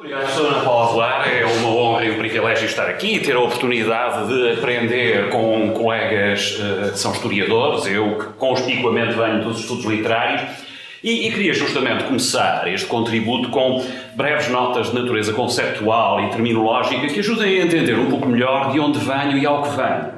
Obrigado, Sra. Ana Paula Velar. É uma honra e um privilégio estar aqui e ter a oportunidade de aprender com colegas que são historiadores, eu que conspicuamente venho dos estudos literários, e queria justamente começar este contributo com breves notas de natureza conceptual e terminológica que ajudem a entender um pouco melhor de onde venho e ao que venho.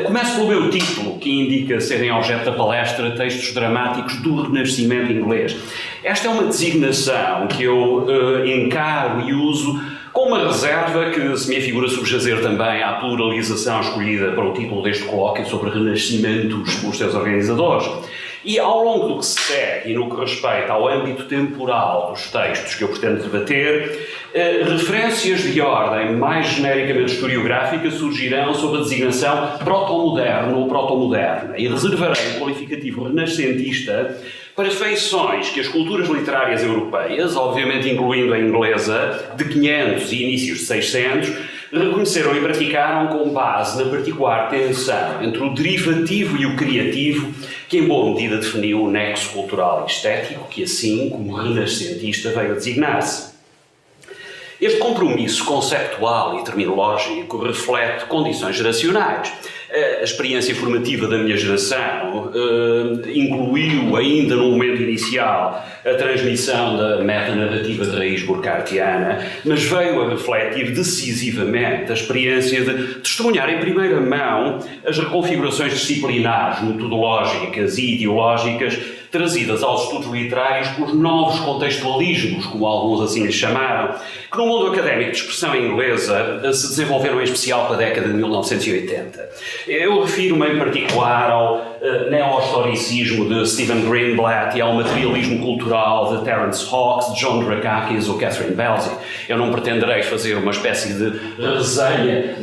Começo pelo meu título, que indica serem objeto da palestra textos dramáticos do Renascimento inglês. Esta é uma designação que eu encaro e uso com uma reserva que se me afigura subjazer também à pluralização escolhida para o título deste colóquio sobre renascimentos pelos seus organizadores. E ao longo do que se segue e no que respeita ao âmbito temporal dos textos que eu pretendo debater, referências de ordem mais genericamente historiográfica surgirão sob a designação proto-moderno ou proto-moderna e reservarei o qualificativo renascentista para feições que as culturas literárias europeias, obviamente incluindo a inglesa, de 500 e inícios de 600, reconheceram e praticaram com base na particular tensão entre o derivativo e o criativo, que em boa medida definiu o nexo cultural e estético, que assim, como renascentista, veio a designar-se. Este compromisso conceptual e terminológico reflete condições geracionais. A experiência formativa da minha geração incluiu, ainda no momento inicial, a transmissão da metanarrativa de raiz burkhartiana, mas veio a refletir decisivamente a experiência de testemunhar em primeira mão as reconfigurações disciplinares, metodológicas e ideológicas trazidas aos estudos literários pelos novos contextualismos, como alguns assim lhes chamaram, que no mundo académico de expressão inglesa se desenvolveram em especial para a década de 1980. Eu refiro-me em particular ao neo-historicismo de Stephen Greenblatt e ao materialismo cultural de Terence Hawkes, de John Drakakis ou Catherine Belsey. Eu não pretenderei fazer uma espécie de resenha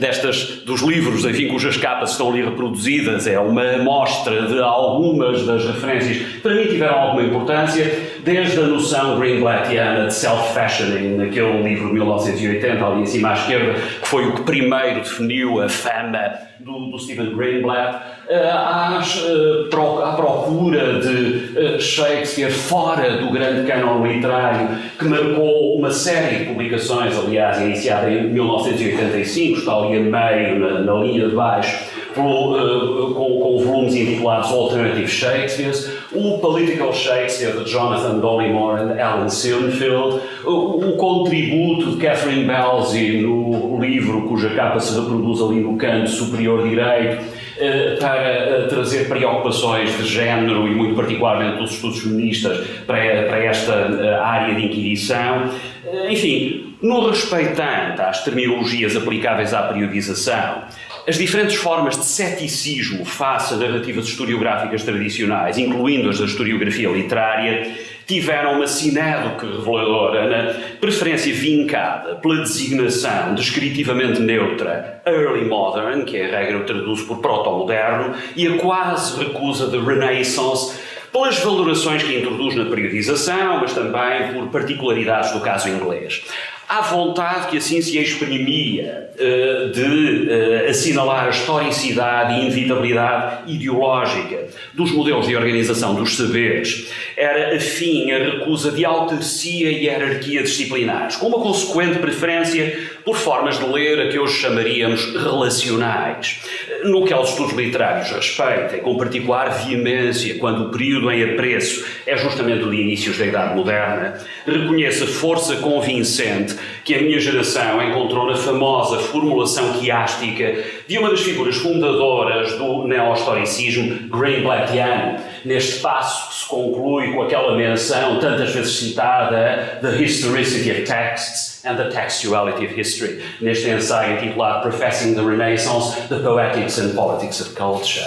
dos livros, enfim, cujas capas estão ali reproduzidas. É uma amostra de algumas das referências que para mim tiveram alguma importância, desde a noção greenblattiana de self-fashioning, naquele livro de 1980, ali em cima à esquerda, que foi o que primeiro definiu a fama do Stephen Greenblatt, à procura de Shakespeare fora do grande cânon literário, que marcou uma série de publicações, aliás, iniciada em 1985, está ali a meio, na linha de baixo, com volumes intitulados Alternative Shakespeares, o Political Shakespeare de Jonathan Dollimore e Alan Schoenfeld, o contributo de Catherine Belsey no livro cuja capa se reproduz ali no canto superior direito, para trazer preocupações de género e muito particularmente dos estudos feministas para esta área de inquirição. Enfim, no respeitante às terminologias aplicáveis à periodização, as diferentes formas de ceticismo face a narrativas historiográficas tradicionais, incluindo as da historiografia literária, tiveram uma sinédoque reveladora na preferência vincada pela designação descritivamente neutra Early Modern, que é a regra que traduz por proto-moderno, e a quase recusa de Renaissance, pelas valorações que introduz na periodização, mas também por particularidades do caso inglês. Há vontade que assim se exprimia de assinalar a historicidade e inevitabilidade ideológica dos modelos de organização dos saberes. Era afim a recusa de autarcia e hierarquia disciplinares, com uma consequente preferência por formas de ler a que hoje chamaríamos relacionais. No que aos estudos literários respeita, e com particular veemência, quando o período em apreço é justamente o de inícios da Idade Moderna, reconheço a força convincente que a minha geração encontrou na famosa formulação quiástica de uma das figuras fundadoras do neo-historicismo greenblattiano, neste passo que se conclui com aquela menção tantas vezes citada, The Historicity of Texts and the Textuality of History, neste ensaio intitulado Professing the Renaissance, the Poetics and Politics of Culture.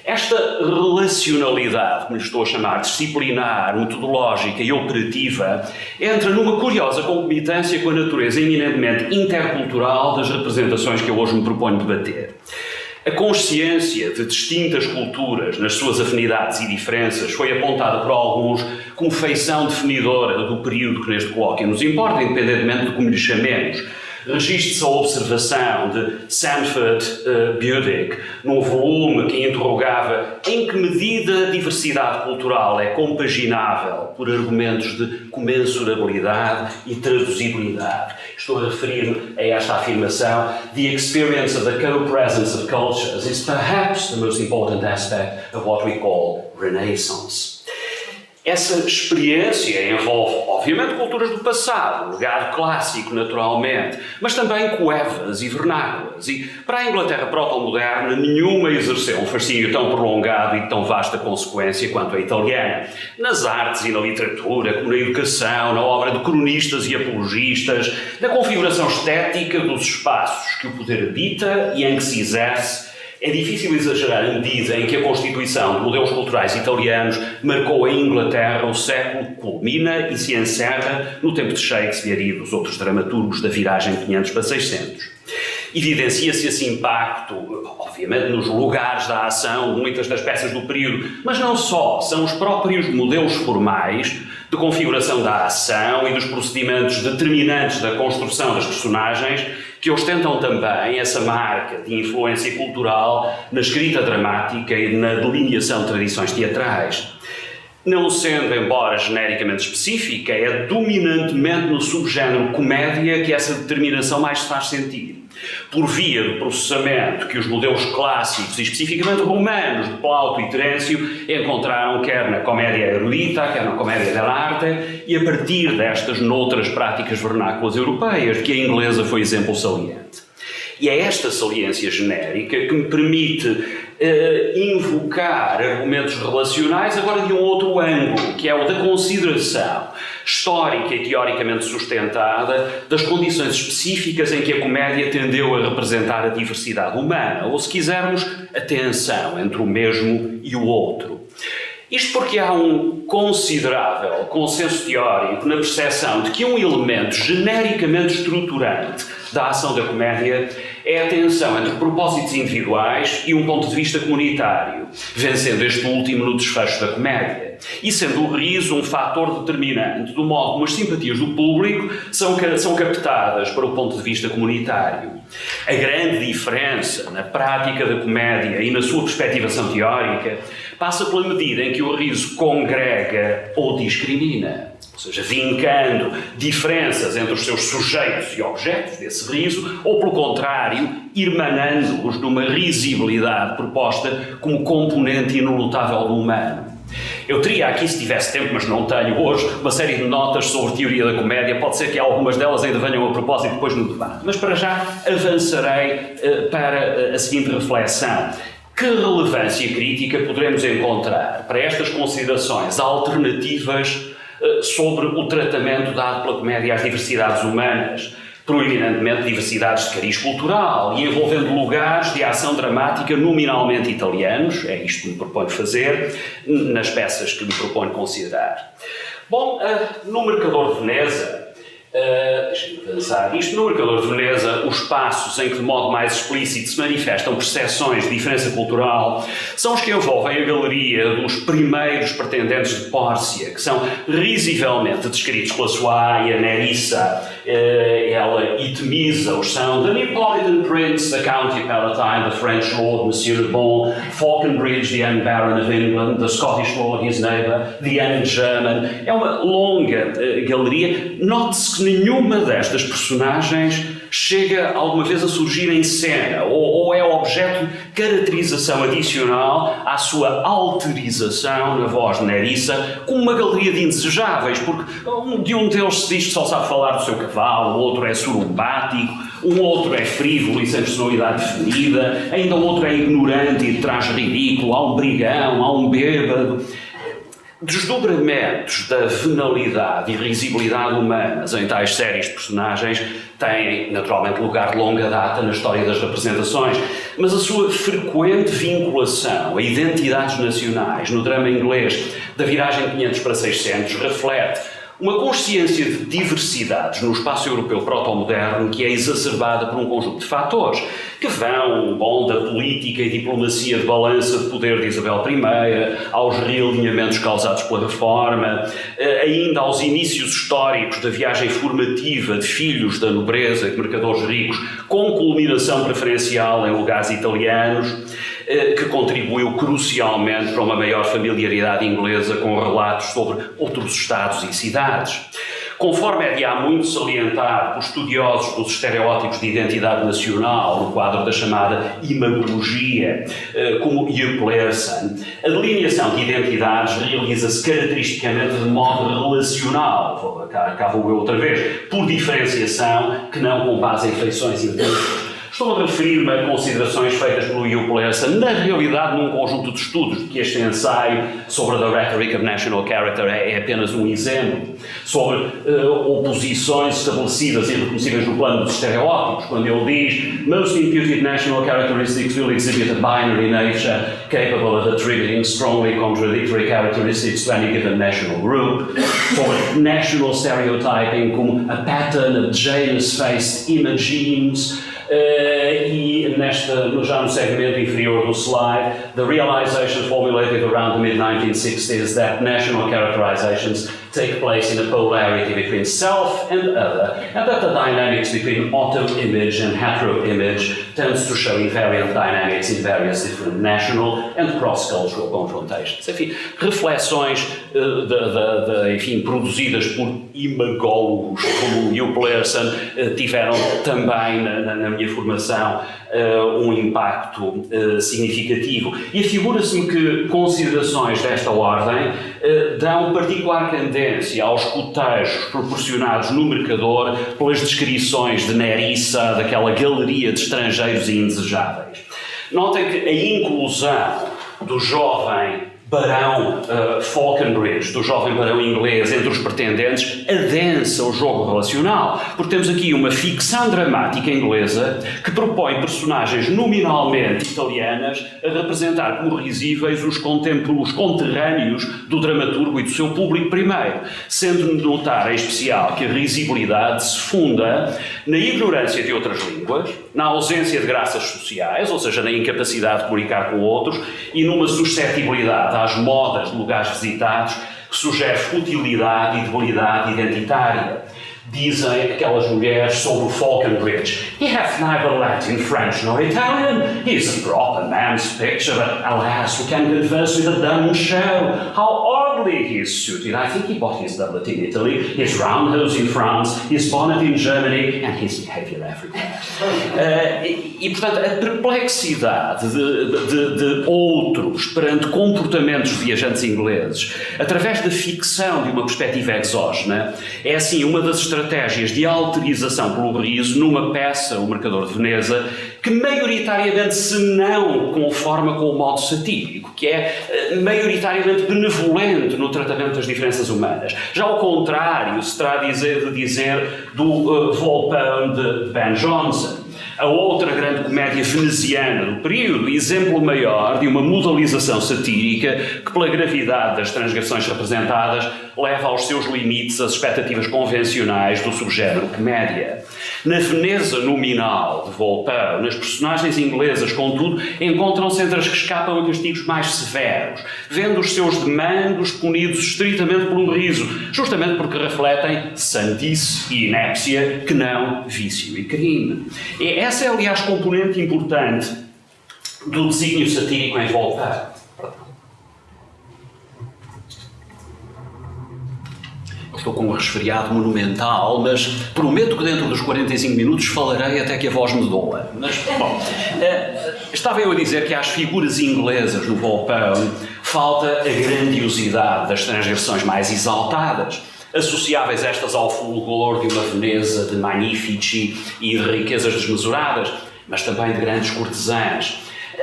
Esta relacionalidade, como lhe estou a chamar, disciplinar, metodológica e operativa, entra numa curiosa concomitância com a natureza eminentemente intercultural das representações que eu hoje me proponho debater. A consciência de distintas culturas nas suas afinidades e diferenças foi apontada por alguns como feição definidora do período que neste colóquio nos importa, independentemente de como lhe chamemos. Registre-se a observação de Sanford Budig, num volume que interrogava em que medida a diversidade cultural é compaginável por argumentos de comensurabilidade e traduzibilidade. Estou a referir-me a esta afirmação: "The experience of the co-presence of cultures is perhaps the most important aspect of what we call Renaissance." Essa experiência envolve, obviamente, culturas do passado, legado clássico, naturalmente, mas também coevas e vernáculas. E, para a Inglaterra proto-moderna, nenhuma exerceu um fascínio tão prolongado e de tão vasta consequência quanto a italiana. Nas artes e na literatura, como na educação, na obra de cronistas e apologistas, na configuração estética dos espaços que o poder habita e em que se exerce, é difícil exagerar a medida em que a constituição de modelos culturais italianos marcou a Inglaterra. O século culmina e se encerra no tempo de Shakespeare e dos outros dramaturgos da viragem de 500 para 600. Evidencia-se esse impacto, obviamente, nos lugares da ação de muitas das peças do período, mas não só, são os próprios modelos formais de configuração da ação e dos procedimentos determinantes da construção das personagens que ostentam também essa marca de influência cultural na escrita dramática e na delineação de tradições teatrais. Não sendo, embora genericamente específica, é dominantemente no subgénero comédia que essa determinação mais se faz sentir. Por via do processamento que os modelos clássicos, e especificamente romanos, de Plauto e Terêncio, encontraram quer na comédia erudita, quer na comédia dell'arte, e a partir destas noutras práticas vernáculas europeias, de que a inglesa foi exemplo saliente. E é esta saliência genérica que me permite invocar argumentos relacionais agora de um outro ângulo, que é o da consideração histórica e teoricamente sustentada das condições específicas em que a comédia tendeu a representar a diversidade humana, ou, se quisermos, a tensão entre o mesmo e o outro. Isto porque há um considerável consenso teórico na percepção de que um elemento genericamente estruturante da ação da comédia é a tensão entre propósitos individuais e um ponto de vista comunitário, vencendo este último no desfecho da comédia, e sendo o riso um fator determinante do modo como as simpatias do público são captadas para o ponto de vista comunitário. A grande diferença na prática da comédia e na sua perspectivação teórica passa pela medida em que o riso congrega ou discrimina, ou seja, vincando diferenças entre os seus sujeitos e objetos desse riso, ou, pelo contrário, irmanando-os numa risibilidade proposta como componente inelutável do humano. Eu teria aqui, se tivesse tempo, mas não tenho hoje, uma série de notas sobre teoria da comédia. Pode ser que algumas delas ainda venham a propósito depois no debate. Mas para já avançarei para a seguinte reflexão. Que relevância crítica poderemos encontrar para estas considerações alternativas sobre o tratamento dado pela comédia às diversidades humanas, proeminentemente diversidades de cariz cultural e envolvendo lugares de ação dramática nominalmente italianos, é isto que me proponho fazer, nas peças que me proponho considerar. Bom, no Mercador de Veneza, deixem-me pensar isto, no Mercador de Veneza, os espaços em que de modo mais explícito se manifestam percepções de diferença cultural são os que envolvem a galeria dos primeiros pretendentes de Pórcia, que são risivelmente descritos pela sua aia Nerissa. Ela itemiza-os, são the Neapolitan Prince, the County Palatine, the French Lord, Monsieur de Bon, Falconbridge, the young Baron of England, the Scottish Lord, his neighbour, the young German. É uma longa galeria. Note-se que nenhuma destas personagens chega alguma vez a surgir em cena, ou é objeto de caracterização adicional à sua alterização na voz de Nerissa, como uma galeria de indesejáveis, porque de um deles se diz que só sabe falar do seu cavalo, o outro é surumbático, um outro é frívolo e sem personalidade definida, ainda o outro é ignorante e de traje ridículo, há um brigão, há um bêbado. Desdobramentos da venalidade e risibilidade humanas em tais séries de personagens têm, naturalmente, lugar de longa data na história das representações, mas a sua frequente vinculação a identidades nacionais no drama inglês da viragem de 500 para 600 reflete Uma consciência de diversidades no espaço europeu proto-moderno que é exacerbada por um conjunto de fatores que vão, da política e diplomacia de balança de poder de Isabel I, aos realinhamentos causados pela Reforma, ainda aos inícios históricos da viagem formativa de filhos da nobreza e de mercadores ricos, com culminação preferencial em lugares italianos, que contribuiu crucialmente para uma maior familiaridade inglesa com relatos sobre outros estados e cidades. Conforme é de há muito salientado por estudiosos dos estereótipos de identidade nacional, no quadro da chamada imagologia, como Hugh Pearson, a delineação de identidades realiza-se caracteristicamente de modo relacional, cá vou eu outra vez, por diferenciação, que não com base em feições intensas. Estou a referir-me a considerações feitas pelo Hugh Pearson, na realidade num conjunto de estudos, que este ensaio sobre The Rhetoric of National Character é apenas um exemplo, sobre oposições estabelecidas e reconhecíveis no plano dos estereótipos, quando ele diz "Most imputed national characteristics will exhibit a binary nature capable of attributing strongly contradictory characteristics to any given national group", sobre national stereotyping como "a pattern of Janus-faced imagenes", e já no segmento inferior do slide, the realization formulated around the mid-1960s that national characterizations take place in a polarity between self and other, and that the dynamics between auto-image and hetero-image tends to show invariant dynamics in various different national and cross-cultural confrontations. Enfim, reflexões enfim, produzidas por imagólogos como Hugh Pearson tiveram também na minha formação um impacto significativo. E afigura-se-me que considerações desta ordem dão particular tendência aos cotejos proporcionados no Mercador pelas descrições de Nerissa, daquela galeria de estrangeiros indesejáveis. Notem que a inclusão do jovem barão Falconbridge, do jovem barão inglês, entre os pretendentes, adensa o jogo relacional, porque temos aqui uma ficção dramática inglesa que propõe personagens nominalmente italianas a representar como risíveis os conterrâneos do dramaturgo e do seu público primeiro, sendo de notar em especial que a risibilidade se funda na ignorância de outras línguas, na ausência de graças sociais, ou seja, na incapacidade de comunicar com outros, e numa suscetibilidade às modas de lugares visitados que sugere futilidade e debilidade identitária. Dizem aquelas mulheres sobre o Falconbridge: "He hath neither Latin, French nor Italian. He is a proper man's picture, but alas, we can converse with a dumb show. How oddly he is suited. I think he bought his doublet in Italy, his round hose in France, his bonnet in Germany, and his behaviour everywhere." Portanto, a perplexidade de outros perante comportamentos de viajantes ingleses, através da ficção de uma perspectiva exógena, é assim uma das estratégias de alterização pelo riso numa peça, O Mercador de Veneza, que maioritariamente se não conforma com o modo satírico, que é maioritariamente benevolente no tratamento das diferenças humanas. Já ao contrário, se terá de dizer do Volpone de Ben Jonson, a outra grande comédia veneziana do período, exemplo maior de uma modalização satírica que, pela gravidade das transgressões representadas, leva aos seus limites as expectativas convencionais do subgénero comédia. Na Veneza nominal de Volpone, as personagens inglesas, contudo, encontram-se entre as que escapam a castigos mais severos, vendo os seus demandos punidos estritamente pelo riso, justamente porque refletem sandice e inépcia, que não vício e crime. Essa é, aliás, componente importante do desígnio satírico em Volpone. Estou com um resfriado monumental, mas prometo que dentro dos 45 minutos falarei até que a voz me doa. Mas, bom, estava eu a dizer que às figuras inglesas no Volpone falta a grandiosidade das transgressões mais exaltadas, associáveis estas ao fulgor de uma Veneza de magnifici e de riquezas desmesuradas, mas também de grandes cortesãs.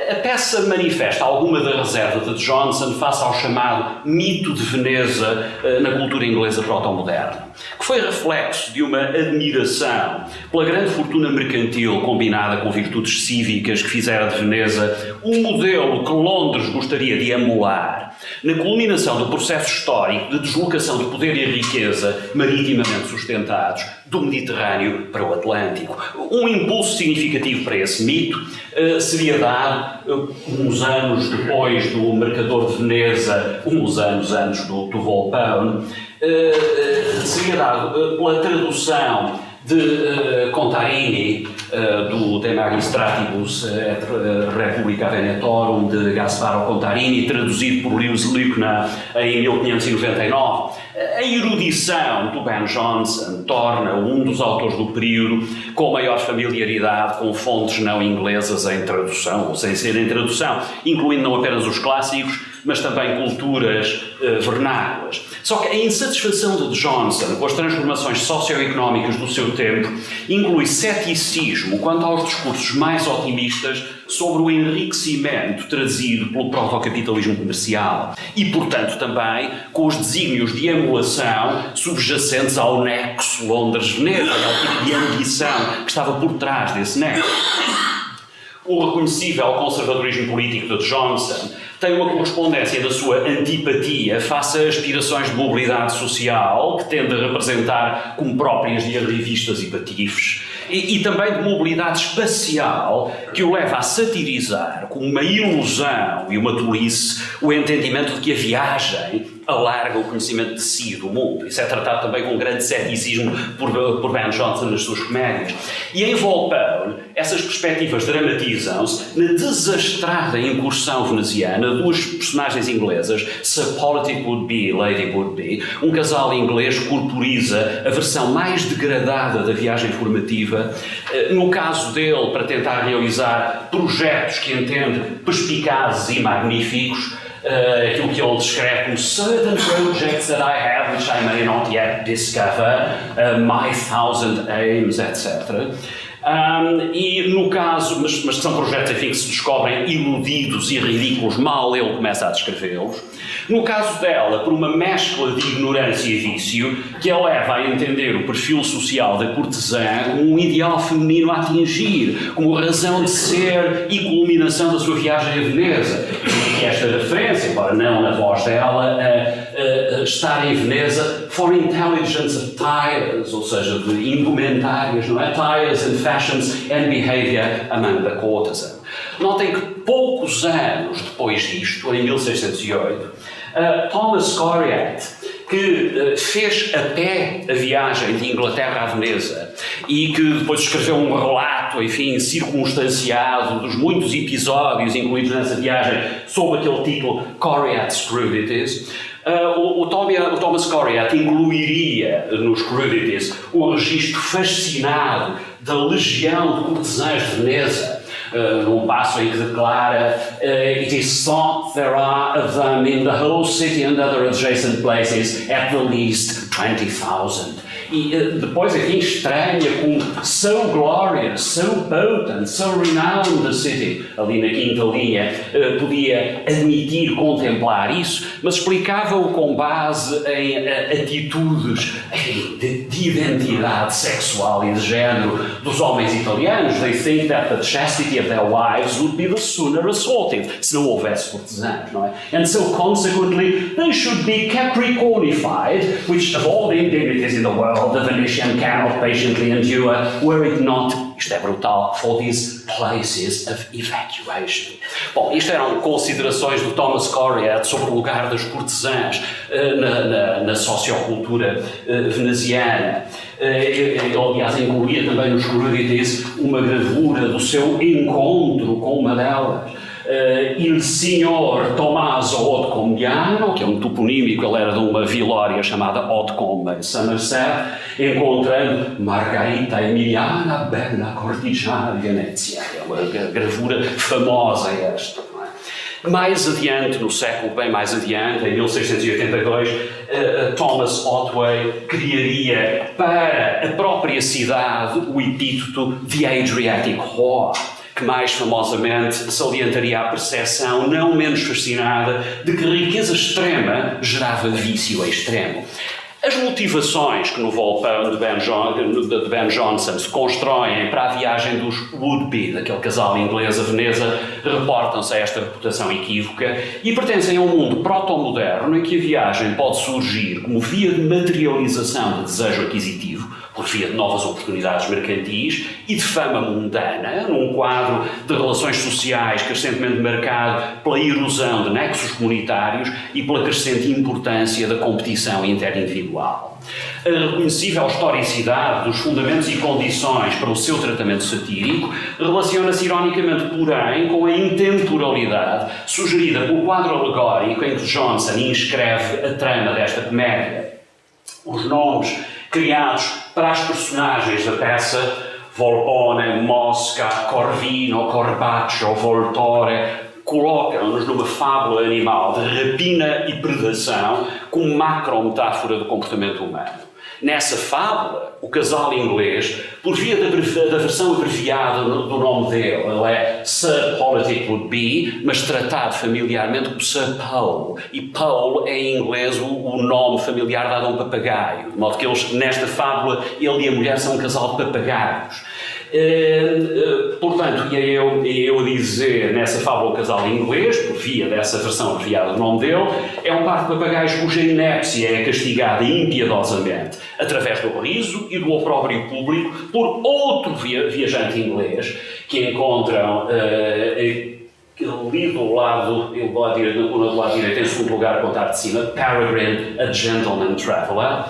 A peça manifesta alguma da reserva de Johnson face ao chamado mito de Veneza na cultura inglesa proto-moderna, que foi reflexo de uma admiração pela grande fortuna mercantil combinada com virtudes cívicas que fizera de Veneza um modelo que Londres gostaria de emular na culminação do processo histórico de deslocação de poder e riqueza maritimamente sustentados do Mediterrâneo para o Atlântico. Um impulso significativo para esse mito seria dado uns anos depois do Mercador de Veneza, uns anos antes do Volpone, seria dado pela tradução de Contarini, do De Magistratibus et Republica Venetorum de Gasparo Contarini, traduzido por Lewis Luckner em 1599. A erudição do Ben Jonson torna-o um dos autores do período com maior familiaridade com fontes não inglesas em tradução, ou sem ser em tradução, incluindo não apenas os clássicos, mas também culturas vernáculas. Só que a insatisfação de Johnson com as transformações socioeconómicas do seu tempo inclui ceticismo quanto aos discursos mais otimistas sobre o enriquecimento trazido pelo protocapitalismo comercial e, portanto, também com os desígnios de emulação subjacentes ao nexo Londres-Veneza, ao tipo de ambição que estava por trás desse nexo. O reconhecível conservadorismo político de Johnson tem uma correspondência na sua antipatia face a aspirações de mobilidade social, que tende a representar como próprias de revistas e patifes, e também de mobilidade espacial, que o leva a satirizar com uma ilusão e uma tolice o entendimento de que a viagem alarga o conhecimento de si e do mundo. Isso é tratado também com grande ceticismo por Ben Jonson nas suas comédias. E em Volpone, essas perspectivas dramatizam-se na desastrada incursão veneziana de duas personagens inglesas, Sir Politic Woodbey e Lady Woodbey. Um casal inglês corporiza a versão mais degradada da viagem formativa, no caso dele, para tentar realizar projetos que entende perspicazes e magníficos, aquilo que ele descreve como certain projects that I have which I may not yet discover, my thousand aims, etc. E no caso, mas que são projetos, enfim, que se descobrem iludidos e ridículos mal ele começa a descrevê-los. No caso dela, por uma mescla de ignorância e vício que a leva a entender o perfil social da cortesã como um ideal feminino a atingir, como razão de ser e culminação da sua viagem a Veneza. E esta referência, embora não na voz dela, a estar em Veneza for intelligence of tires, ou seja, de indumentárias, não é? Tires and fashions and behavior among the courtesan. Notem que poucos anos depois disto, em 1608, Thomas Coriat, que fez a pé a viagem de Inglaterra a Veneza e que depois escreveu um relato, enfim, circunstanciado dos muitos episódios incluídos nessa viagem sob aquele título Coriat's Crudities, o Thomas Coriat incluiria nos Crudities o registro fascinado da legião de cortesãs de Veneza, num passo em que declara it is thought there are of them in the whole city and other adjacent places at the least 20,000. E depois, enfim, estranha como so glorious, so potent, so renowned the city, ali na quinta linha, podia admitir, contemplar isso, mas explicava-o com base em atitudes de identidade sexual e de género dos homens italianos. They think that the chastity of their wives would be the sooner assaulted, se não houvesse cortesãs, não é? And so consequently, they should be Capricornified, which of all the indignities in the world the Venetian cannot patiently endure, were it not, isto é brutal, for these places of evacuation. Bom, isto eram considerações do Thomas Coriat sobre o lugar das cortesãs na sociocultura veneziana. Ele, aliás, incluía também nos Crudities uma gravura do seu encontro com uma delas. Il signor Tommaso Otcombiano, que é um toponímico, ele era de uma vilória chamada Otcombe, em Somerset, encontrando Margarita Emiliana, bella cortigiana de Venezia. É uma gravura famosa esta. Mais adiante, no século bem mais adiante, em 1682, Thomas Otway criaria para a própria cidade o epíteto The Adriatic Whore, que mais famosamente salientaria a percepção não menos fascinada de que riqueza extrema gerava vício extremo. As motivações que no Volpone de Ben Jonson se constroem para a viagem dos would-be, daquele casal inglês a Veneza, reportam-se a esta reputação equívoca e pertencem a um mundo proto-moderno em que a viagem pode surgir como via de materialização de desejo aquisitivo, por via de novas oportunidades mercantis e de fama mundana, num quadro de relações sociais crescentemente marcado pela erosão de nexos comunitários e pela crescente importância da competição interindividual. A reconhecível historicidade dos fundamentos e condições para o seu tratamento satírico relaciona-se ironicamente, porém, com a intemporalidade sugerida pelo quadro alegórico em que Jonson inscreve a trama desta comédia. Os nomes criados para as personagens da peça, Volpone, Mosca, Corvino, Corbaccio, Voltore, colocam-nos numa fábula animal de rapina e predação como macro-metáfora do comportamento humano. Nessa fábula, o casal inglês, por via da versão abreviada do nome dele, ele é Sir Politic Would Be, mas tratado familiarmente como Sir Paul. E Paul é em inglês o nome familiar dado a um papagaio. De modo que eles, nesta fábula, ele e a mulher são um casal de papagaios. Portanto, ia eu dizer nessa fábula o casal inglês, por via dessa versão abreviada do nome dele, é um par de papagaios cuja inépcia é castigada impiedosamente através do riso e do opróbrio público por outro viajante inglês que encontram ali do lado direito, na coluna do lado direito, em segundo lugar, contar de cima, Peregrine, a Gentleman Traveller,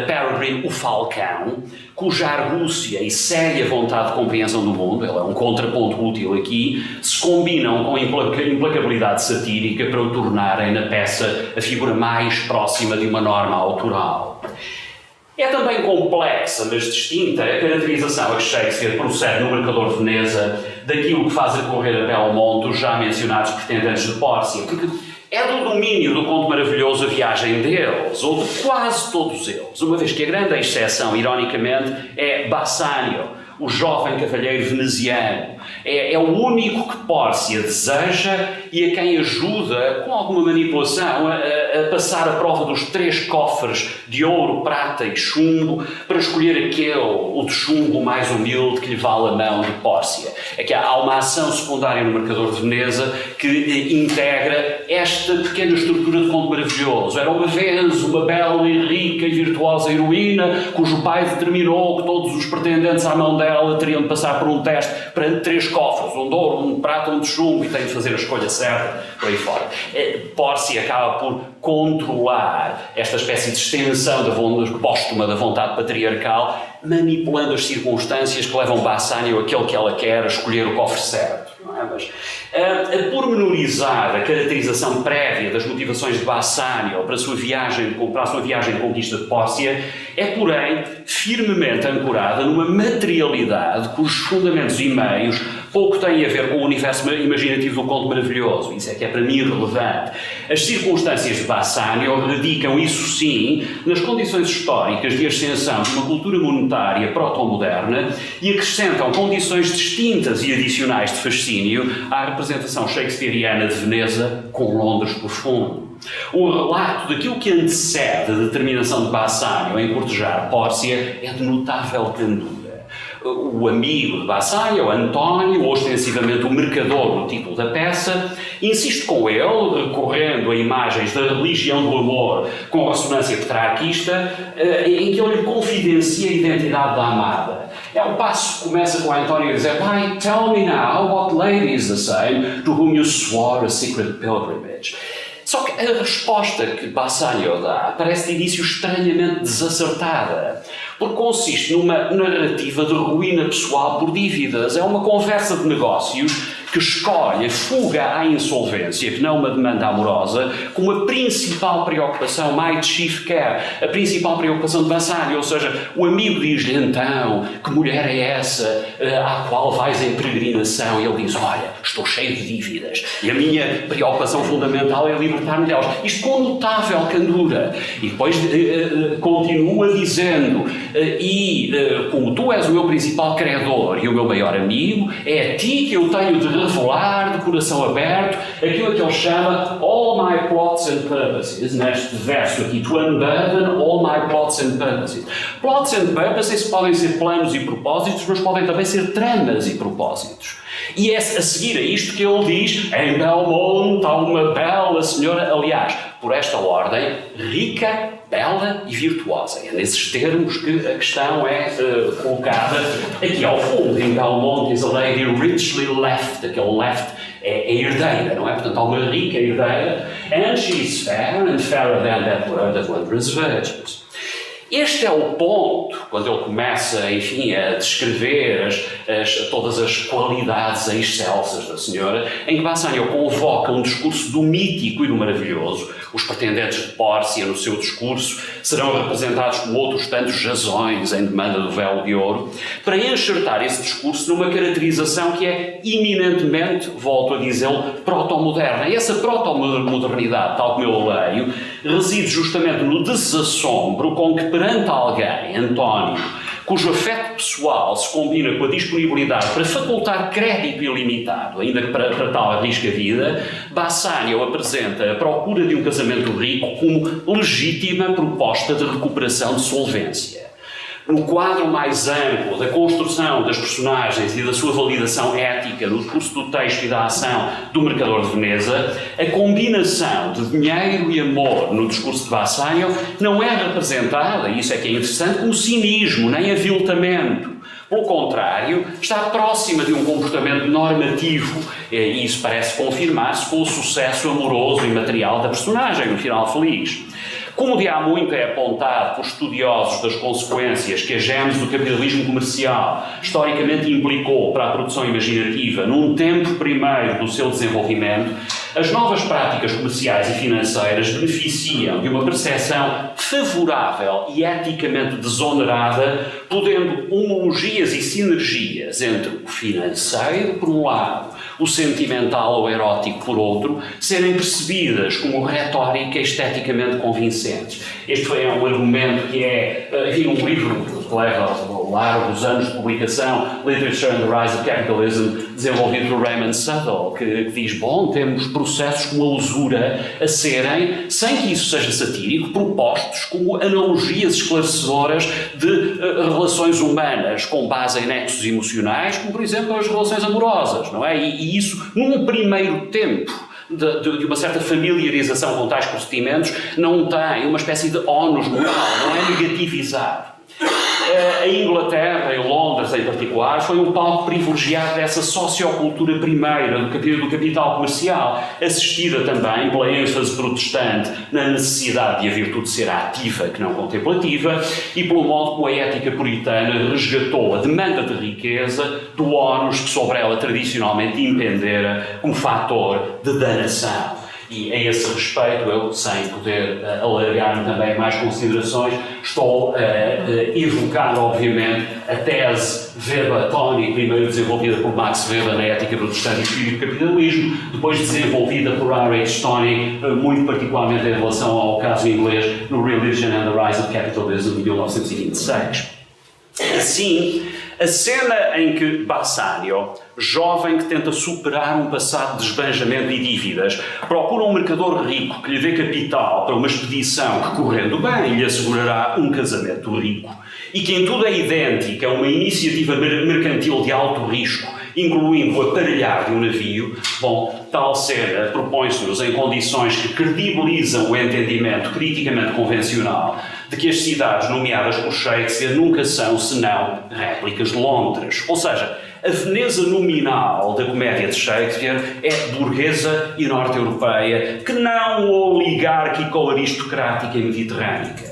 Peregrine, o Falcão, cuja argúcia e séria vontade de compreensão do mundo, ele é um contraponto útil aqui, se combinam com a implacabilidade satírica para o tornarem na peça a figura mais próxima de uma norma autoral. É também complexa, mas distinta, a caracterização a que Shakespeare procede no Mercador de Veneza daquilo que faz ocorrer a Belmonte os já mencionados pretendentes de Pórcia, porque é do domínio do conto maravilhoso a viagem deles, ou de quase todos eles, uma vez que a grande exceção, ironicamente, é Bassanio, o jovem cavalheiro veneziano. É o único que Pórcia deseja e a quem ajuda, com alguma manipulação, a passar a prova dos 3 cofres de ouro, prata e chumbo para escolher aquele, o de chumbo mais humilde, que lhe vale a mão de Pórcia. É que há uma ação secundária no Mercador de Veneza que integra esta pequena estrutura de conto maravilhoso. Era uma vez uma bela e rica e virtuosa heroína cujo pai determinou que todos os pretendentes à mão dela teriam de passar por um teste perante 3 cofres, um de ouro, um de prata, um de chumbo, e têm de fazer a escolha certa, por aí fora. Pórcia acaba por controlar esta espécie de extensão póstuma da vontade patriarcal, manipulando as circunstâncias que levam Bassanio àquele que ela quer, a escolher o cofre certo. Não é? Mas, a pormenorizar a caracterização prévia das motivações de Bassanio para a sua viagem de conquista de Pórcia é, porém, firmemente ancorada numa materialidade cujos fundamentos e meios pouco têm a ver com o universo imaginativo do conto maravilhoso. Isso é que é para mim relevante. As circunstâncias de Bassanio radicam, isso sim, nas condições históricas de ascensão de uma cultura monetária proto-moderna e acrescentam condições distintas e adicionais de fascínio à representação shakespeariana de Veneza com Londres profundo. O relato daquilo que antecede a determinação de Bassanio em cortejar Pórcia é de notável candura. O amigo de Bassanio, António, ostensivamente o mercador no título da peça, insiste com ele, recorrendo a imagens da religião do amor com ressonância petrarquista, em que ele lhe confidencia a identidade da amada. O passo começa com António a dizer: "Why, tell me now what lady is the same to whom you swore a secret pilgrimage." Só que a resposta que Bassanio dá parece de início estranhamente desacertada, porque consiste numa narrativa de ruína pessoal por dívidas. É uma conversa de negócios que escolhe a fuga à insolvência, que não uma demanda amorosa, como a principal preocupação, my chief care, a principal preocupação de Bassanio, ou seja, o amigo diz-lhe então, que mulher é essa à qual vais em peregrinação? E ele diz, olha, estou cheio de dívidas e a minha preocupação fundamental é libertar-me delas. Isto com notável candura. E depois continua dizendo, como tu és o meu principal credor e o meu maior amigo, é a ti que eu tenho de revelar de coração aberto aquilo que ele chama all my plots and purposes, neste verso aqui, to unburden all my plots and purposes. Plots and purposes podem ser planos e propósitos, mas podem também ser tramas e propósitos. E é a seguir a isto que ele diz, em Belmonte há uma bela senhora, aliás, por esta ordem, rica, bela e virtuosa. É nesses termos que a questão é colocada aqui ao fundo. Em Belmonte is a lady richly left, aquele left é herdeira, não é? Portanto, há uma rica herdeira, and she is fair and fairer than that word of wondrous virgins. Este é o ponto, quando ele começa, enfim, a descrever todas as qualidades excelsas da senhora, em que Bassanio convoca um discurso do mítico e do maravilhoso. Os pretendentes de Pórcia, no seu discurso, serão representados como outros tantos jasões em demanda do véu de ouro, para enxertar esse discurso numa caracterização que é eminentemente, volto a dizê-lo, proto-moderna. E essa proto-modernidade, tal como eu a leio, reside justamente no desassombro com que perante alguém, António, cujo afeto pessoal se combina com a disponibilidade para facultar crédito ilimitado, ainda que para tal arrisca a vida, Bassanio apresenta a procura de um casamento rico como legítima proposta de recuperação de solvência. No quadro mais amplo da construção das personagens e da sua validação ética no curso do texto e da ação do Mercador de Veneza, a combinação de dinheiro e amor no discurso de Bassanio não é representada, e isso é que é interessante, como cinismo, nem aviltamento. Pelo contrário, está próxima de um comportamento normativo, e isso parece confirmar-se com o sucesso amoroso e material da personagem, no final feliz. Como de há muito é apontado por estudiosos das consequências que a gênese do capitalismo comercial historicamente implicou para a produção imaginativa num tempo primeiro do seu desenvolvimento, as novas práticas comerciais e financeiras beneficiam de uma percepção favorável e eticamente desonerada, podendo homologias e sinergias entre o financeiro, por um lado, o sentimental ou erótico, por outro, serem percebidas como retórica esteticamente convincentes. Este foi um argumento que é, enfim, um livro que leva ao largo dos anos de publicação, Literature and the Rise of Capitalism, desenvolvido por Raymond Suttle, que diz, bom, temos processos como a usura a serem, sem que isso seja satírico, propostos como analogias esclarecedoras de relações humanas com base em nexos emocionais, como, por exemplo, as relações amorosas, não é? E isso, num primeiro tempo, de uma certa familiarização com tais procedimentos, não tem uma espécie de ónus moral, não é negativizado. A Inglaterra, e Londres em particular, foi um palco privilegiado dessa sociocultura primeira do capital comercial, assistida também pela ênfase protestante na necessidade de a virtude ser ativa que não contemplativa e pelo modo como a ética puritana resgatou a demanda de riqueza do ónus que sobre ela tradicionalmente impendera como fator de danação. E a esse respeito, eu, sem poder alargar-me também mais considerações, estou a evocar, obviamente, a tese Weber-Tony, primeiro desenvolvida por Max Weber na Ética Protestante e Espírito do Capitalismo, depois desenvolvida por R.H. Tony, muito particularmente em relação ao caso inglês, no Religion and the Rise of Capitalism, de 1926. Assim, a cena em que Bassanio, jovem que tenta superar um passado de esbanjamento e dívidas, procura um mercador rico que lhe dê capital para uma expedição que, correndo bem, lhe assegurará um casamento rico, e que em tudo é idêntica a uma iniciativa mercantil de alto risco, incluindo o aparelhar de um navio, bom, tal cena propõe-se-nos em condições que credibilizam o entendimento criticamente convencional de que as cidades nomeadas por Shakespeare nunca são senão réplicas de Londres. Ou seja, a Veneza nominal da comédia de Shakespeare é burguesa e norte-europeia, que não oligárquica ou aristocrática e mediterrânica.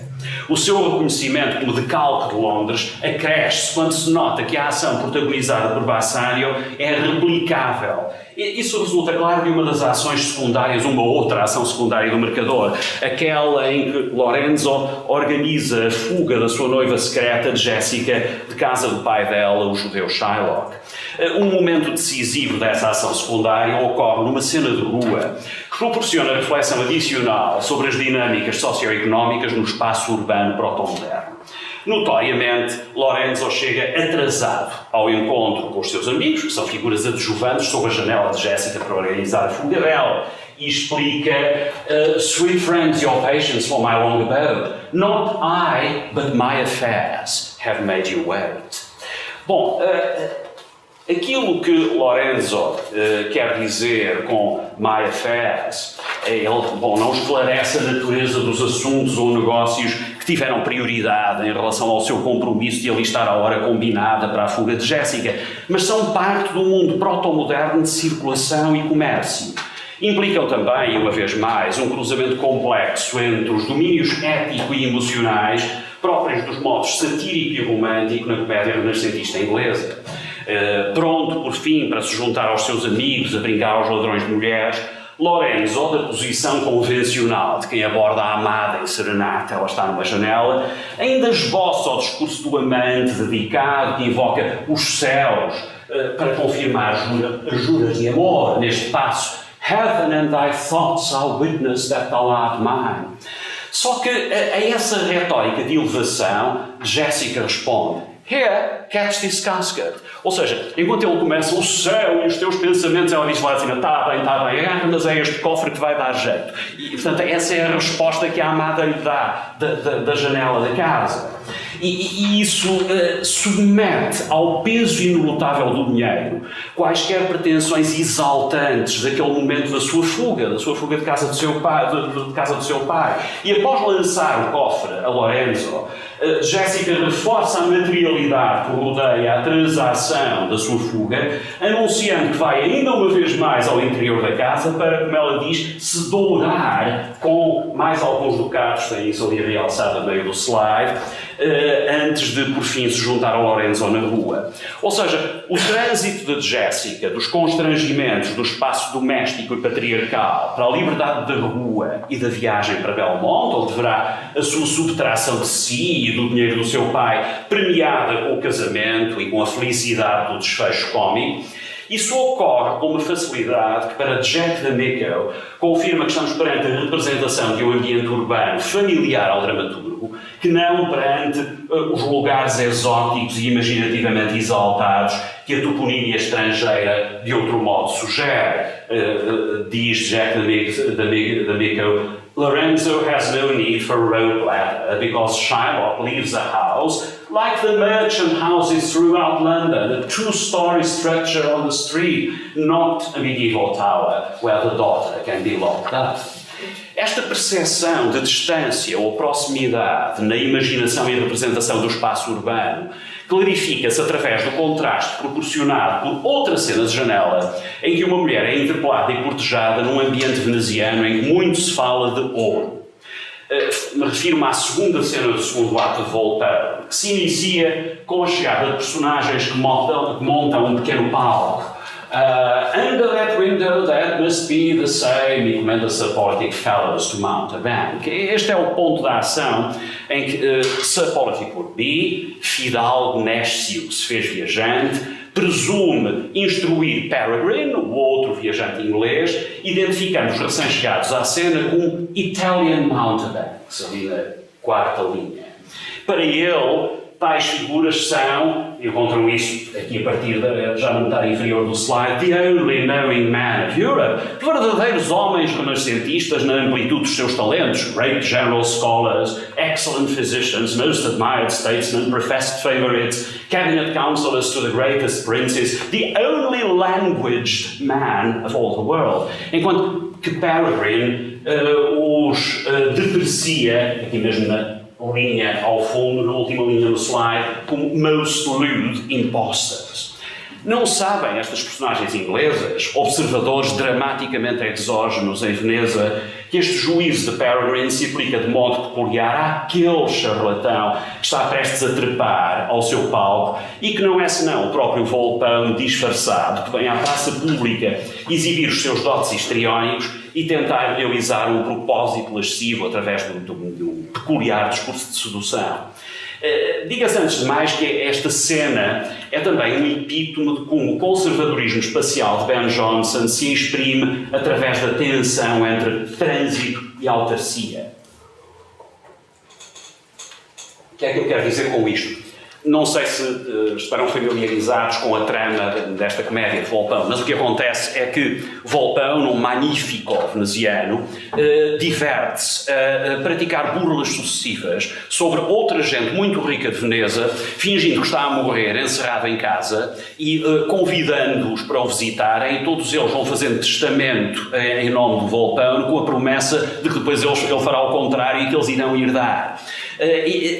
O seu reconhecimento como decalque de Londres acresce quando se nota que a ação protagonizada por Bassanio é replicável. Isso resulta, claro, de uma das ações secundárias, uma outra ação secundária do Mercador, aquela em que Lorenzo organiza a fuga da sua noiva secreta, Jessica, de casa do pai dela, o judeu Shylock. Um momento decisivo dessa ação secundária ocorre numa cena de rua, que proporciona reflexão adicional sobre as dinâmicas socioeconómicas no espaço urbano proto-moderno. Notoriamente, Lorenzo chega atrasado ao encontro com os seus amigos, que são figuras adjuvantes sob a janela de Jessica para organizar a fuga dela, e explica "Sweet friends, your patience for my long abode. Not I, but my affairs have made you wait." Bom, aquilo que Lorenzo quer dizer com "my affairs", ele não esclarece a natureza dos assuntos ou negócios que tiveram prioridade em relação ao seu compromisso de alistar a hora combinada para a fuga de Jessica, mas são parte do mundo proto-moderno de circulação e comércio. Implicam também, uma vez mais, um cruzamento complexo entre os domínios ético e emocionais próprios dos modos satírico e romântico na comédia renascentista inglesa. Pronto, por fim, para se juntar aos seus amigos, a brincar aos ladrões de mulheres, Lorenzo, da posição convencional de quem aborda a amada em serenata, ela está numa janela, ainda esboça o discurso do amante dedicado que invoca os céus para confirmar a jura de amor neste passo. "Heaven and thy thoughts are witness that thou art mine." Só que a essa retórica de elevação, Jessica responde: "Here, catch this casket." Ou seja, enquanto ele começa "o céu e os teus pensamentos", ela diz lá assim: está bem, mas é este cofre que vai dar jeito. E, portanto, essa é a resposta que a amada lhe dá da janela da casa. E isso submete ao peso inelutável do dinheiro quaisquer pretensões exaltantes daquele momento da sua fuga de casa do seu pai. E após lançar o cofre a Lorenzo, Jessica reforça a materialidade que rodeia a transação da sua fuga, anunciando que vai ainda uma vez mais ao interior da casa para, como ela diz, se dourar com mais alguns ducados, tem isso ali realçado a meio do slide, antes de, por fim, se juntar ao Lorenzo na rua. Ou seja, o trânsito de Jessica, dos constrangimentos do espaço doméstico e patriarcal para a liberdade da rua e da viagem para Belmont, onde verá a sua subtração de si e do dinheiro do seu pai premiada com o casamento e com a felicidade do desfecho cómico, isso ocorre com uma facilidade que, para Jack D'Amico, confirma que estamos perante a representação de um ambiente urbano familiar ao dramaturgo, que não perante os lugares exóticos e imaginativamente exaltados que a toponímia estrangeira de outro modo sugere. Diz Jack D'Amico: "Lorenzo has no need for rope ladder because Shylock leaves a house like the merchant houses throughout London, a two-story structure on the street, not a medieval tower where the daughter can be locked up." Esta percepção de distância ou proximidade na imaginação e representação do espaço urbano clarifica-se através do contraste proporcionado por outra cena de janela em que uma mulher é interpelada e cortejada num ambiente veneziano em que muito se fala de ouro. Me refiro-me à segunda cena do segundo ato de Voltaire, que se inicia com a chegada de personagens que montam um pequeno palco. "Under that window that must be the same", e comanda Sir Politic Fellows to mount a bank. Este é o ponto da ação em que Sir Politic Would-be, fidalgo néscio que se fez viajante, presume instruir Peregrine, o outro viajante inglês, identificando os recém-chegados à cena como Italian mountebanks, ali na quarta linha. Para ele, tais figuras são, encontram isso aqui a partir já na metade inferior do slide, "the only knowing man of Europe", verdadeiros homens renascentistas na amplitude dos seus talentos, great general scholars, excellent physicians, most admired statesmen, professed favorites, cabinet councillors to the greatest princes, the only languaged man of all the world. Enquanto que Peregrine os deprecia, aqui mesmo na linha ao fundo, na última linha do slide, como most lewd imposters. Não sabem estas personagens inglesas, observadores dramaticamente exógenos em Veneza, que este juízo de Peregrine se aplica de modo peculiar àquele charlatão que está prestes a trepar ao seu palco e que não é senão o próprio Volpone disfarçado, que vem à praça pública exibir os seus dotes histriónicos e tentar realizar um propósito lascivo através do peculiar discurso de sedução. Diga-se antes de mais que esta cena é também um epítome de como o conservadorismo espacial de Ben Jonson se exprime através da tensão entre trânsito e autarcia. O que é que eu quero dizer com isto? Não sei se estarão familiarizados com a trama desta comédia de Volpone, mas o que acontece é que Volpone, um magnífico veneziano, diverte-se a praticar burlas sucessivas sobre outra gente muito rica de Veneza, fingindo que está a morrer encerrado em casa e convidando-os para o visitarem, e todos eles vão fazendo testamento em nome de Volpone com a promessa de que depois ele fará o contrário e que eles irão herdar.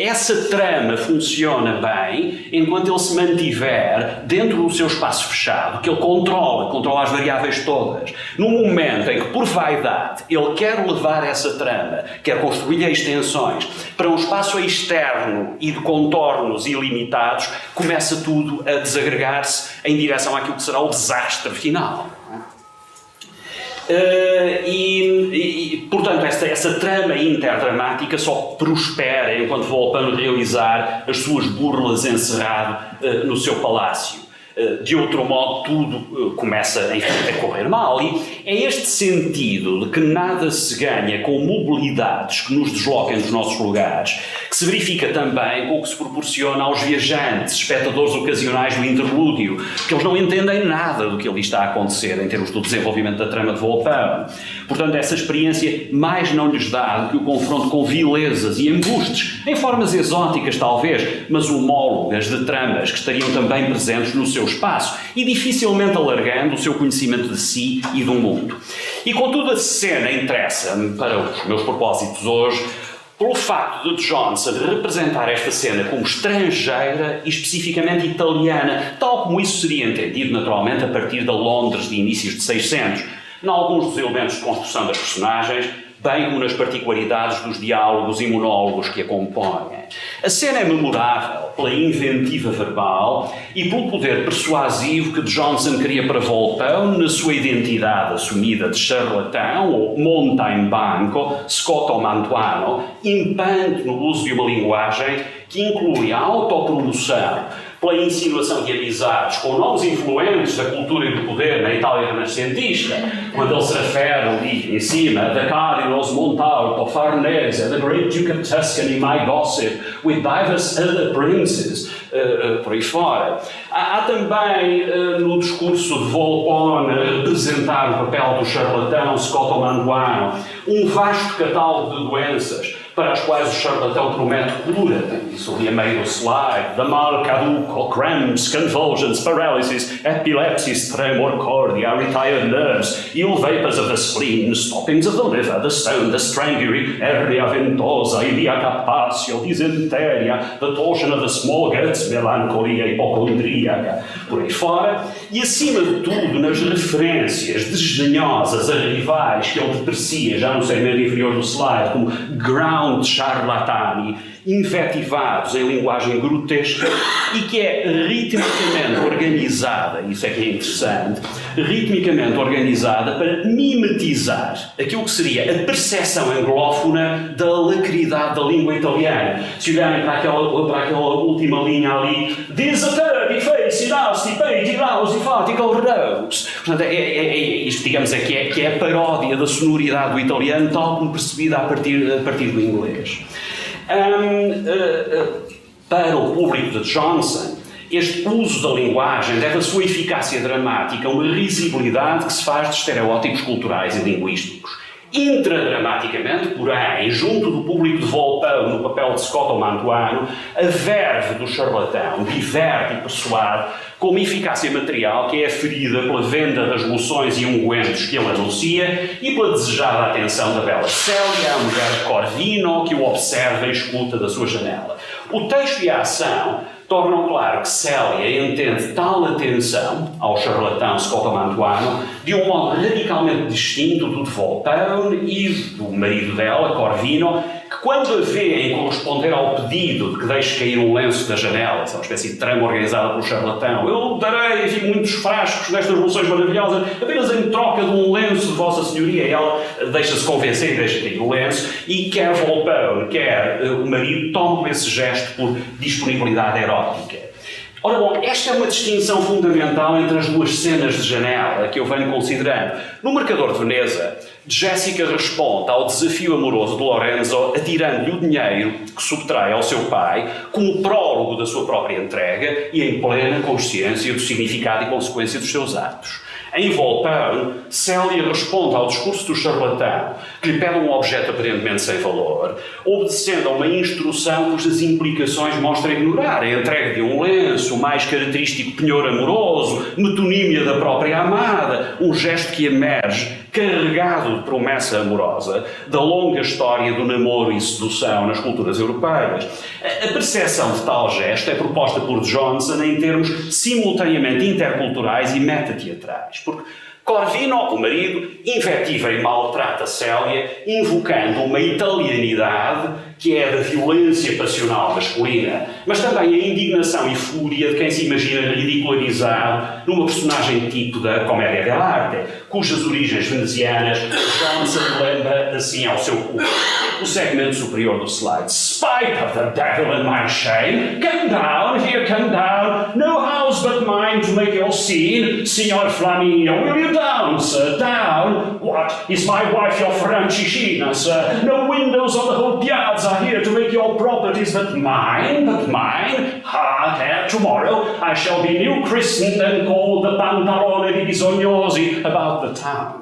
Essa trama funciona bem enquanto ele se mantiver dentro do seu espaço fechado, que ele controla as variáveis todas. No momento em que, por vaidade, ele quer levar essa trama, quer construir extensões para um espaço externo e de contornos ilimitados, começa tudo a desagregar-se em direção àquilo que será o desastre final. Portanto, essa trama interdramática só prospera enquanto Volpone realizar as suas burlas encerrado no seu palácio. De outro modo, tudo começa a correr mal. E é este sentido de que nada se ganha com mobilidades que nos desloquem dos nossos lugares, que se verifica também com o que se proporciona aos viajantes, espectadores ocasionais do interlúdio, que eles não entendem nada do que ali está a acontecer em termos do desenvolvimento da trama de Volpone. Portanto, essa experiência mais não lhes dá do que o confronto com vilezas e embustes, em formas exóticas talvez, mas homólogas de tramas que estariam também presentes no seu espaço e dificilmente alargando o seu conhecimento de si e do mundo. E contudo a cena interessa-me para os meus propósitos hoje pelo facto de Jonson representar esta cena como estrangeira e especificamente italiana, tal como isso seria entendido naturalmente a partir da Londres de inícios de 600, em alguns dos elementos de construção das personagens, bem como nas particularidades dos diálogos e monólogos que a compõem. A cena é memorável pela inventiva verbal e pelo poder persuasivo que Jonson cria para Volpone na sua identidade assumida de charlatão ou monteimbanco, scotomantuano, impante no uso de uma linguagem que inclui a autopromoção pela insinuação de amizades com nomes influentes da cultura e do poder na Itália renascentista, quando ele se refere ali em cima the Cardinals Montalto, Farnese, the Great Duke of Tuscany, my gossip, with divers other princes, por aí fora. Há também no discurso de Volpone representar o papel do charlatão scotomantuano um vasto catálogo de doenças para as quais o charlatão promete cura. Tem isso ali a meio do slide. The mal caduco, cramps, convulsions, paralysis, epilepsies, tremor cordia, retired nerves, ill vapors of the spleen, stoppings of the liver, the stone, the strangury, hernia ventosa, ilia capaccio, dysenteria, the torsion of the small guts, melancolia hipocondríaca, por aí fora. E acima de tudo, nas referências desdenhosas a rivais que ele deprecia, já no segmento inferior do slide, como ground charlatani, infetivados em linguagem grotesca e que é ritmicamente organizada, isso é que é interessante, ritmicamente organizada para mimetizar aquilo que seria a percepção anglófona da lacridade da língua italiana. Se olharem para aquela última linha ali, diz a turby face, nasty, peiti, lousy, fatical rose. Portanto, isto, digamos, que é a paródia da sonoridade do italiano, tal como percebida a partir do inglês. Para o público de Jonson, este uso da linguagem deve a sua eficácia dramática a uma risibilidade que se faz de estereótipos culturais e linguísticos. Intradramaticamente, porém, junto do público de Volpone no papel de scotomantuano, a verve do charlatão diverte e persuade com uma eficácia material que é aferida pela venda das loções e ungüentos que ele anuncia e pela desejada atenção da bela Célia, a mulher de Corvino, que o observa e escuta da sua janela. O texto e a ação tornam claro que Célia entende tal atenção ao charlatão scotomantuano de um modo radicalmente distinto do de Voltaire e do marido dela, Corvino, que quando a vê em corresponder ao pedido de que deixe cair um lenço da janela, é uma espécie de trama organizada pelo charlatão, eu darei, enfim, muitos frascos destas revoluções maravilhosas, apenas em troca de um lenço de Vossa Senhoria, e ela deixa-se convencer e deixa cair o lenço, e quer Voltaire, quer o marido, tomam esse gesto por disponibilidade erótica. Ora bom, esta é uma distinção fundamental entre as duas cenas de janela que eu venho considerando. No Mercador de Veneza, Jéssica responde ao desafio amoroso de Lorenzo atirando-lhe o dinheiro que subtrai ao seu pai como prólogo da sua própria entrega e em plena consciência do significado e consequência dos seus atos. Em Voltaire, Célia responde ao discurso do charlatão, que lhe pede um objeto aparentemente sem valor, obedecendo a uma instrução cujas implicações mostra ignorar a entrega de um lenço, o mais característico penhor amoroso, metonímia da própria amada, um gesto que emerge, carregado de promessa amorosa, da longa história do namoro e sedução nas culturas europeias. A percepção de tal gesto é proposta por Johnson em termos simultaneamente interculturais e metateatrais, porque Corvino, o marido, invectiva e maltrata Célia, invocando uma italianidade que é da violência passional masculina, mas também a indignação e fúria de quem se imagina ridicularizado numa personagem tipo da comédia dell'arte, cujas origens venezianas Johnson lembra assim ao seu público. O segmento superior do slide. Spite of the devil and my shame, come down, here, come down, no house but mine to make your scene, Signor Flaminio, will you down, sir, down? What, is my wife your Francescina, sir? No windows on the whole piazza here to make your properties but mine, but mine? Ah, there, tomorrow I shall be new christened and called the Pantalone di Bisognosi about the town.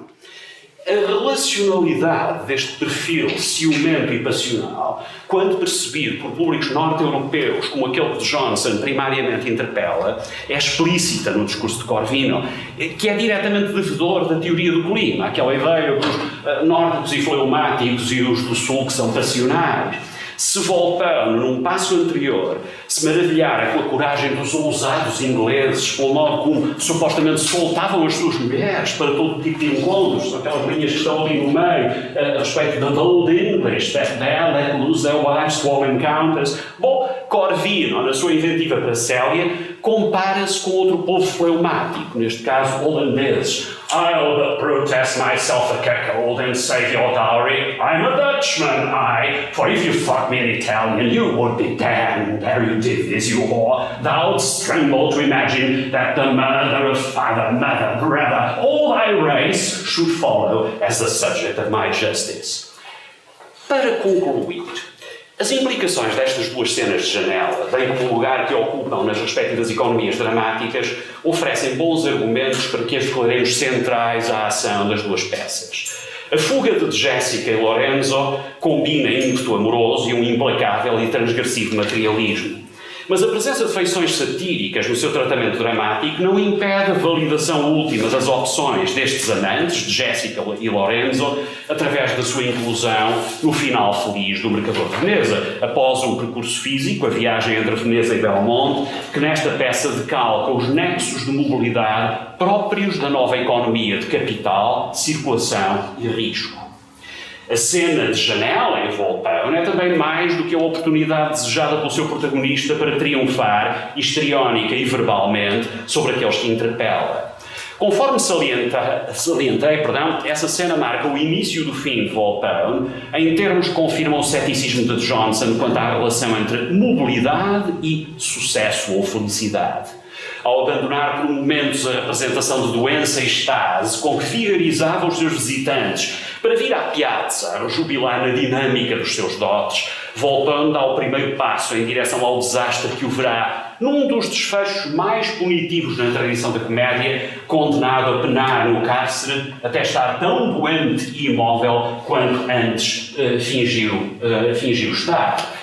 A relacionalidade deste perfil ciumento e passional, quando percebido por públicos norte-europeus como aquele que Johnson primariamente interpela, é explícita no discurso de Corvino, que é diretamente devedor da teoria do clima, aquela ideia dos nórdicos e fleumáticos e os do sul que são passionais. Se Voltaire, num passo anterior, se maravilhara com a coragem dos ousados ingleses, pelo modo como supostamente soltavam as suas mulheres para todo tipo de encontros, aquelas linhas que estão ali no meio, a respeito da old English, that there let loose their wives to all encounters. Bom, Corvino, na sua inventiva para Célia, compara-se com outro povo fleumático, neste caso holandeses. I'll but protest myself a cuckold and save your dowry. I'm a Dutchman, for if you fuck me an Italian, you would be damned. There you did this, you whore. Thou'dst tremble to imagine that the murder of father, mother, brother, all thy race should follow as the subject of my justice. Para concluir, as implicações destas duas cenas de janela, bem como o lugar que ocupam nas respectivas economias dramáticas, oferecem bons argumentos para que as declaremos centrais à ação das duas peças. A fuga de Jéssica e Lorenzo combina ímpeto amoroso e um implacável e transgressivo materialismo. Mas a presença de feições satíricas no seu tratamento dramático não impede a validação última das opções destes amantes, de Jéssica e Lorenzo, através da sua inclusão no final feliz do Mercador de Veneza, após um percurso físico, a viagem entre Veneza e Belmonte, que nesta peça decalca os nexos de mobilidade próprios da nova economia de capital, circulação e risco. A cena de janela em Voltaire é também mais do que a oportunidade desejada pelo seu protagonista para triunfar histriónica e verbalmente sobre aqueles que interpela. Conforme salientei, essa cena marca o início do fim de Voltaire, em termos que confirmam o ceticismo de Johnson quanto à relação entre mobilidade e sucesso ou felicidade. Ao abandonar por momentos a representação de doença e estase com que figarizava os seus visitantes para vir à piazza a rejubilar na dinâmica dos seus dotes, voltando ao primeiro passo em direção ao desastre que o verá num dos desfechos mais punitivos na tradição da comédia, condenado a penar no cárcere até estar tão doente e imóvel quanto antes fingiu estar.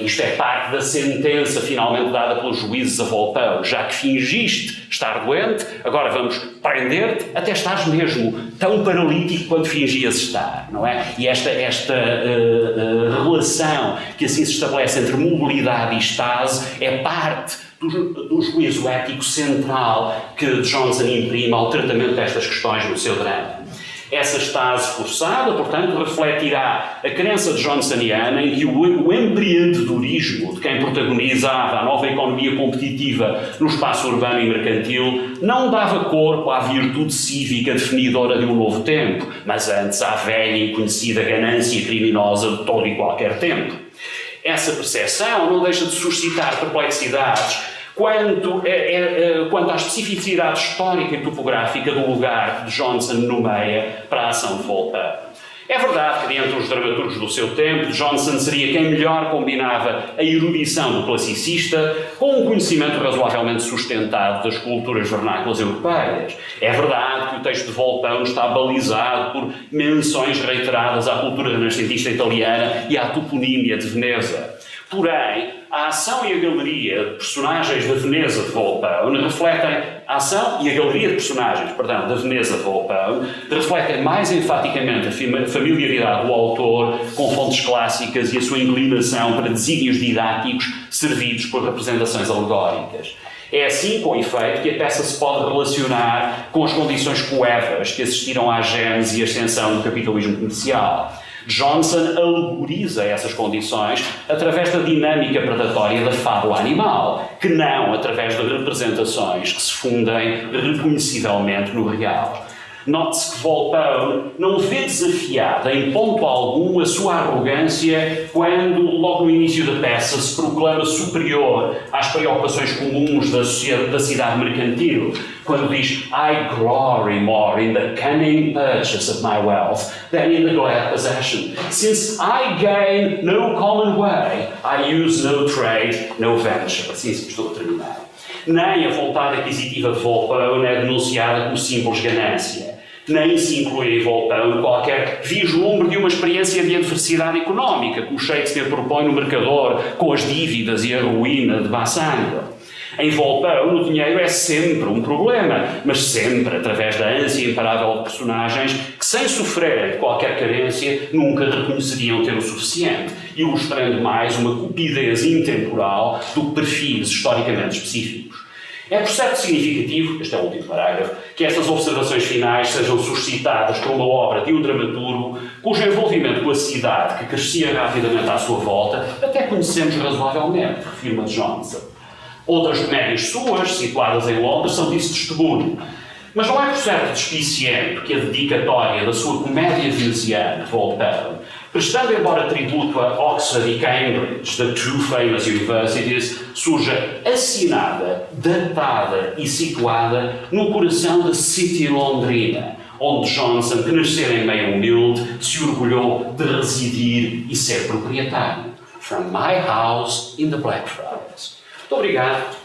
Isto é parte da sentença finalmente dada pelos juízes a Voltaire. Já que fingiste estar doente, agora vamos prender-te até estares mesmo tão paralítico quanto fingias estar, não é? E esta relação que assim se estabelece entre mobilidade e estase é parte do juízo ético central que Johnson imprime ao tratamento destas questões no seu drama. Essa estase forçada, portanto, refletirá a crença johnsoniana em que o empreendedorismo de quem protagonizava a nova economia competitiva no espaço urbano e mercantil não dava corpo à virtude cívica definidora de um novo tempo, mas antes à velha e conhecida ganância criminosa de todo e qualquer tempo. Essa percepção não deixa de suscitar perplexidades quanto à especificidade histórica e topográfica do lugar que Johnson nomeia para a ação de Voltaire. É verdade que, dentre os dramaturgos do seu tempo, Johnson seria quem melhor combinava a erudição do classicista com um conhecimento razoavelmente sustentado das culturas vernáculas europeias. É verdade que o texto de Voltaire está balizado por menções reiteradas à cultura renascentista italiana e à toponímia de Veneza. Porém, a ação e a galeria de personagens da Veneza de Voltaire refletem da Veneza de Voltaire refletem mais enfaticamente a familiaridade do autor com fontes clássicas e a sua inclinação para desígnios didáticos servidos por representações alegóricas. É assim, com efeito, que a peça se pode relacionar com as condições coevas que assistiram à gênese e ascensão do capitalismo comercial. Johnson alegoriza essas condições através da dinâmica predatória da fábula animal, que não através de representações que se fundem reconhecivelmente no real. Note-se que Voltaire não vê desafiada em ponto algum a sua arrogância quando, logo no início da peça, se proclama superior às preocupações comuns da cidade mercantil, quando diz I glory more in the cunning purchase of my wealth than in the glad possession. Since I gain no common way, I use no trade, no venture. Assim se estou a terminar. Nem a vontade aquisitiva de Voltaire é denunciada como simples ganância. Nem se inclui em Voltaire qualquer vislumbre de uma experiência de adversidade económica, como Shakespeare propõe no Mercador, com as dívidas e a ruína de Bassanio. Em Voltaire, o dinheiro é sempre um problema, mas sempre através da ânsia imparável de personagens que, sem sofrerem de qualquer carência, nunca reconheceriam ter o suficiente, ilustrando mais uma cupidez intemporal do que perfis historicamente específicos. É por certo significativo, este é o último parágrafo, que estas observações finais sejam suscitadas por uma obra de um dramaturgo cujo envolvimento com a cidade, que crescia rapidamente à sua volta, até conhecemos razoavelmente, refirma Johnson. Outras comédias suas, situadas em Londres, são disso testemunho. Mas não é por certo despiciente que a dedicatória da sua comédia veneziana, Voltaire, prestando embora tributo a Oxford e Cambridge, the two famous universities, surja assinada, datada e situada no coração da City londrina, onde Johnson, que nascera em meio humilde, se orgulhou de residir e ser proprietário. From my house in the Blackfriars. Muito obrigado.